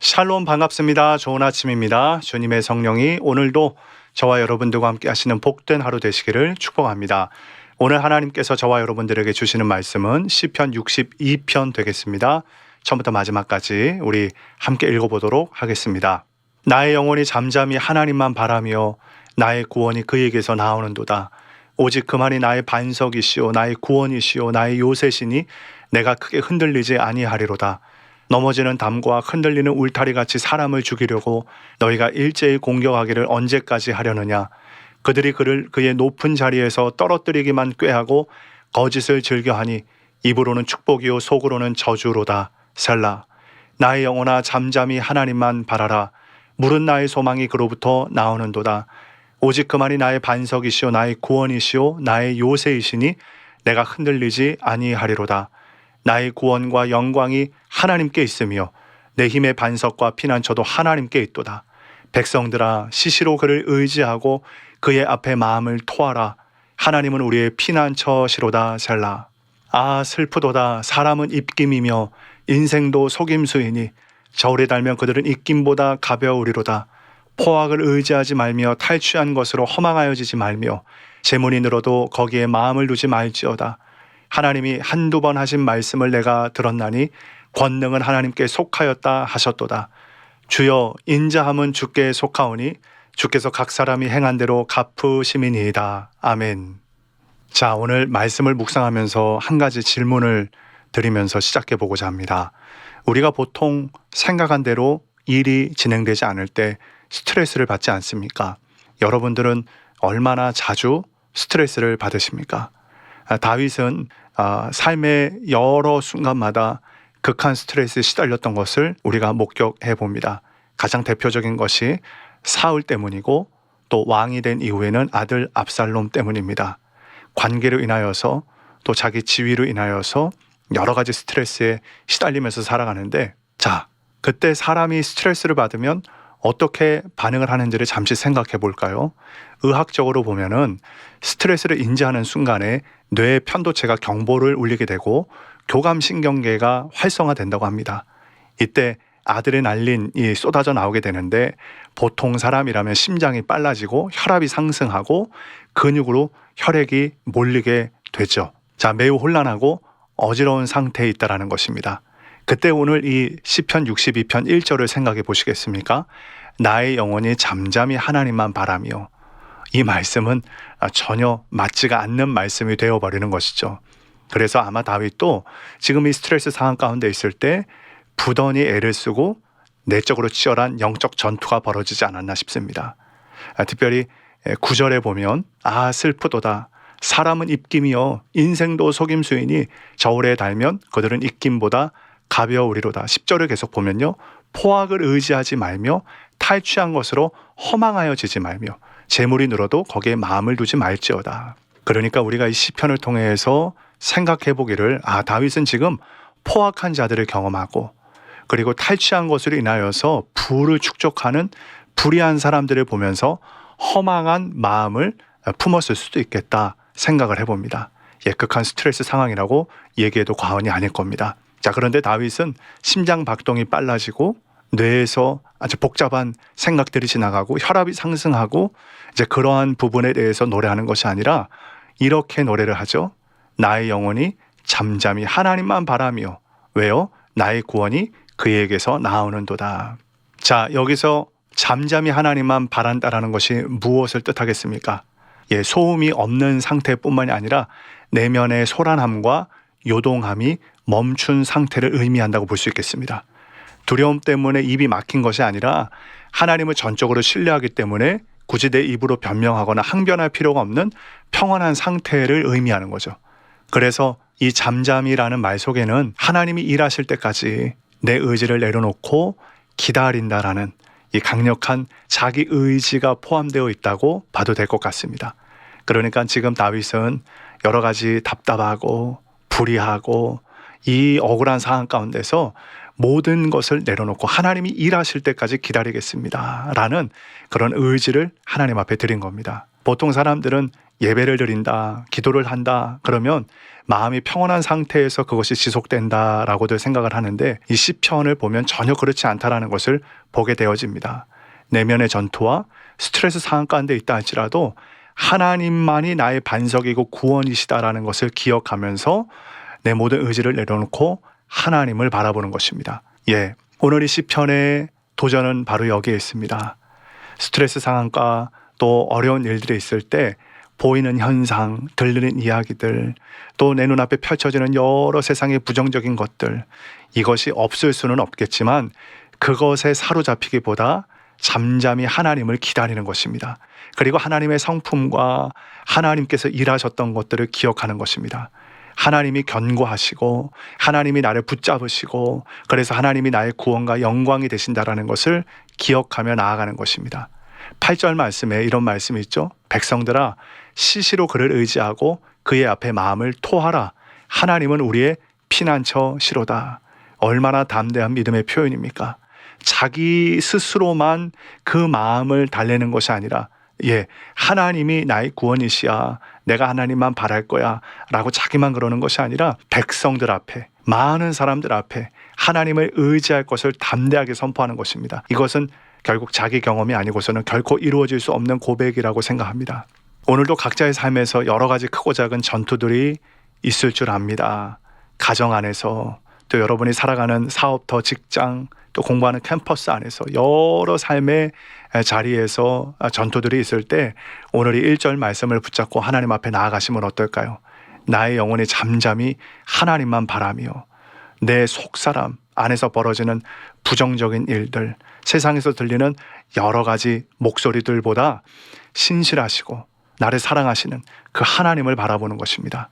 샬롬 반갑습니다. 좋은 아침입니다. 주님의 성령이 오늘도 저와 여러분들과 함께 하시는 복된 하루 되시기를 축복합니다. 오늘 하나님께서 저와 여러분들에게 주시는 말씀은 시편 62편 되겠습니다. 처음부터 마지막까지 우리 함께 읽어보도록 하겠습니다. 나의 영혼이 잠잠히 하나님만 바라며 나의 구원이 그에게서 나오는도다. 오직 그만이 나의 반석이시오 나의 구원이시오 나의 요새시니 내가 크게 흔들리지 아니하리로다. 넘어지는 담과 흔들리는 울타리같이 사람을 죽이려고 너희가 일제히 공격하기를 언제까지 하려느냐. 그들이 그를 그의 높은 자리에서 떨어뜨리기만 꾀하고 거짓을 즐겨하니 입으로는 축복이요 속으로는 저주로다. 셀라. 나의 영혼아 잠잠히 하나님만 바라라. 물은 나의 소망이 그로부터 나오는도다. 오직 그만이 나의 반석이시오 나의 구원이시오 나의 요새이시니 내가 흔들리지 아니하리로다. 나의 구원과 영광이 하나님께 있으며 내 힘의 반석과 피난처도 하나님께 있도다. 백성들아 시시로 그를 의지하고 그의 앞에 마음을 토하라. 하나님은 우리의 피난처시로다. 셀라. 아 슬프도다. 사람은 입김이며 인생도 속임수이니 저울에 달면 그들은 입김보다 가벼우리로다. 포악을 의지하지 말며 탈취한 것으로 허망하여지지 말며 재물이 늘어도 거기에 마음을 두지 말지어다. 하나님이 한두 번 하신 말씀을 내가 들었나니 권능은 하나님께 속하였다 하셨도다. 주여 인자함은 주께 속하오니 주께서 각 사람이 행한 대로 갚으심이니이다. 아멘. 자, 오늘 말씀을 묵상하면서 한 가지 질문을 드리면서 시작해 보고자 합니다. 우리가 보통 생각한 대로 일이 진행되지 않을 때 스트레스를 받지 않습니까? 여러분들은 얼마나 자주 스트레스를 받으십니까? 다윗은 삶의 여러 순간마다 극한 스트레스에 시달렸던 것을 우리가 목격해 봅니다. 가장 대표적인 것이 사울 때문이고 또 왕이 된 이후에는 아들 압살롬 때문입니다. 관계로 인하여서 또 자기 지위로 인하여서 여러 가지 스트레스에 시달리면서 살아가는데, 자, 그때 사람이 스트레스를 받으면 어떻게 반응을 하는지를 잠시 생각해 볼까요? 의학적으로 보면은 스트레스를 인지하는 순간에 뇌의 편도체가 경보를 울리게 되고 교감신경계가 활성화된다고 합니다. 이때 아드레날린이 쏟아져 나오게 되는데 보통 사람이라면 심장이 빨라지고 혈압이 상승하고 근육으로 혈액이 몰리게 되죠. 자, 매우 혼란하고 어지러운 상태에 있다라는 것입니다. 그때 오늘 이 시편 62편 1절을 생각해 보시겠습니까? 나의 영혼이 잠잠히 하나님만 바라며. 이 말씀은 전혀 맞지가 않는 말씀이 되어버리는 것이죠. 그래서 아마 다윗도 지금 이 스트레스 상황 가운데 있을 때 부단히 애를 쓰고 내적으로 치열한 영적 전투가 벌어지지 않았나 싶습니다. 특별히 9절에 보면 슬프도다. 사람은 입김이요 인생도 속임수이니 저울에 달면 그들은 입김보다 가벼우리로다. 10절을 계속 보면요. 포악을 의지하지 말며 탈취한 것으로 허망하여지지 말며 재물이 늘어도 거기에 마음을 두지 말지어다. 그러니까 우리가 이 시편을 통해서 생각해 보기를 다윗은 지금 포악한 자들을 경험하고 그리고 탈취한 것으로 인하여서 부를 축적하는 불의한 사람들을 보면서 허망한 마음을 품었을 수도 있겠다 생각을 해봅니다. 극한 스트레스 상황이라고 얘기해도 과언이 아닐 겁니다. 자, 그런데 다윗은 심장 박동이 빨라지고 뇌에서 아주 복잡한 생각들이 지나가고 혈압이 상승하고 이제 그러한 부분에 대해서 노래하는 것이 아니라 이렇게 노래를 하죠. 나의 영혼이 잠잠히 하나님만 바라며. 왜요? 나의 구원이 그에게서 나오는도다. 자, 여기서 잠잠히 하나님만 바란다라는 것이 무엇을 뜻하겠습니까? 소음이 없는 상태뿐만이 아니라 내면의 소란함과 요동함이 멈춘 상태를 의미한다고 볼 수 있겠습니다. 두려움 때문에 입이 막힌 것이 아니라 하나님을 전적으로 신뢰하기 때문에 굳이 내 입으로 변명하거나 항변할 필요가 없는 평안한 상태를 의미하는 거죠. 그래서 이 잠잠이라는 말 속에는 하나님이 일하실 때까지 내 의지를 내려놓고 기다린다라는 이 강력한 자기 의지가 포함되어 있다고 봐도 될 것 같습니다. 그러니까 지금 다윗은 여러 가지 답답하고 불의하고 이 억울한 상황 가운데서 모든 것을 내려놓고 하나님이 일하실 때까지 기다리겠습니다 라는 그런 의지를 하나님 앞에 드린 겁니다. 보통 사람들은 예배를 드린다, 기도를 한다, 그러면 마음이 평온한 상태에서 그것이 지속된다라고들 생각을 하는데 이 시편을 보면 전혀 그렇지 않다라는 것을 보게 되어집니다. 내면의 전투와 스트레스 상황 가운데 있다 할지라도 하나님만이 나의 반석이고 구원이시다라는 것을 기억하면서 내 모든 의지를 내려놓고 하나님을 바라보는 것입니다. 오늘 이 시편의 도전은 바로 여기에 있습니다. 스트레스 상황과 또 어려운 일들이 있을 때 보이는 현상, 들리는 이야기들, 또 내 눈앞에 펼쳐지는 여러 세상의 부정적인 것들, 이것이 없을 수는 없겠지만 그것에 사로잡히기보다 잠잠히 하나님을 기다리는 것입니다. 그리고 하나님의 성품과 하나님께서 일하셨던 것들을 기억하는 것입니다. 하나님이 견고하시고 하나님이 나를 붙잡으시고 그래서 하나님이 나의 구원과 영광이 되신다라는 것을 기억하며 나아가는 것입니다. 8절 말씀에 이런 말씀이 있죠. 백성들아 시시로 그를 의지하고 그의 앞에 마음을 토하라. 하나님은 우리의 피난처시로다. 얼마나 담대한 믿음의 표현입니까? 자기 스스로만 그 마음을 달래는 것이 아니라 하나님이 나의 구원이시야, 내가 하나님만 바랄 거야 라고 자기만 그러는 것이 아니라 백성들 앞에, 많은 사람들 앞에 하나님을 의지할 것을 담대하게 선포하는 것입니다. 이것은 결국 자기 경험이 아니고서는 결코 이루어질 수 없는 고백이라고 생각합니다. 오늘도 각자의 삶에서 여러 가지 크고 작은 전투들이 있을 줄 압니다. 가정 안에서, 또 여러분이 살아가는 사업터, 직장, 또 공부하는 캠퍼스 안에서 여러 삶의 자리에서 전투들이 있을 때 오늘 이 1절 말씀을 붙잡고 하나님 앞에 나아가시면 어떨까요? 나의 영혼이 잠잠히 하나님만 바라며 내 속사람 안에서 벌어지는 부정적인 일들, 세상에서 들리는 여러 가지 목소리들보다 신실하시고 나를 사랑하시는 그 하나님을 바라보는 것입니다.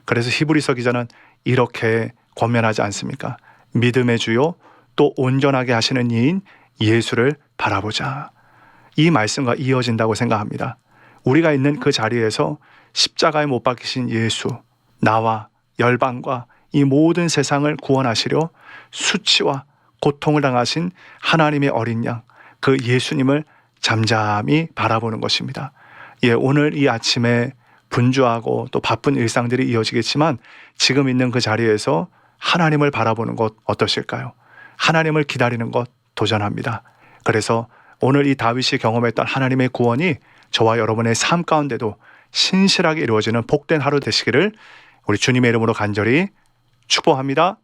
그래서 히브리서 기자는 이렇게 권면하지 않습니까? 믿음의 주요 또 온전하게 하시는 이인 예수를 바라보자. 이 말씀과 이어진다고 생각합니다. 우리가 있는 그 자리에서 십자가에 못 박히신 예수, 나와 열방과 이 모든 세상을 구원하시려 수치와 고통을 당하신 하나님의 어린 양, 그 예수님을 잠잠히 바라보는 것입니다. 오늘 이 아침에 분주하고 또 바쁜 일상들이 이어지겠지만 지금 있는 그 자리에서 하나님을 바라보는 것 어떠실까요? 하나님을 기다리는 것 도전합니다. 그래서 오늘 이 다윗이 경험했던 하나님의 구원이 저와 여러분의 삶 가운데도 신실하게 이루어지는 복된 하루 되시기를 우리 주님의 이름으로 간절히 축복합니다.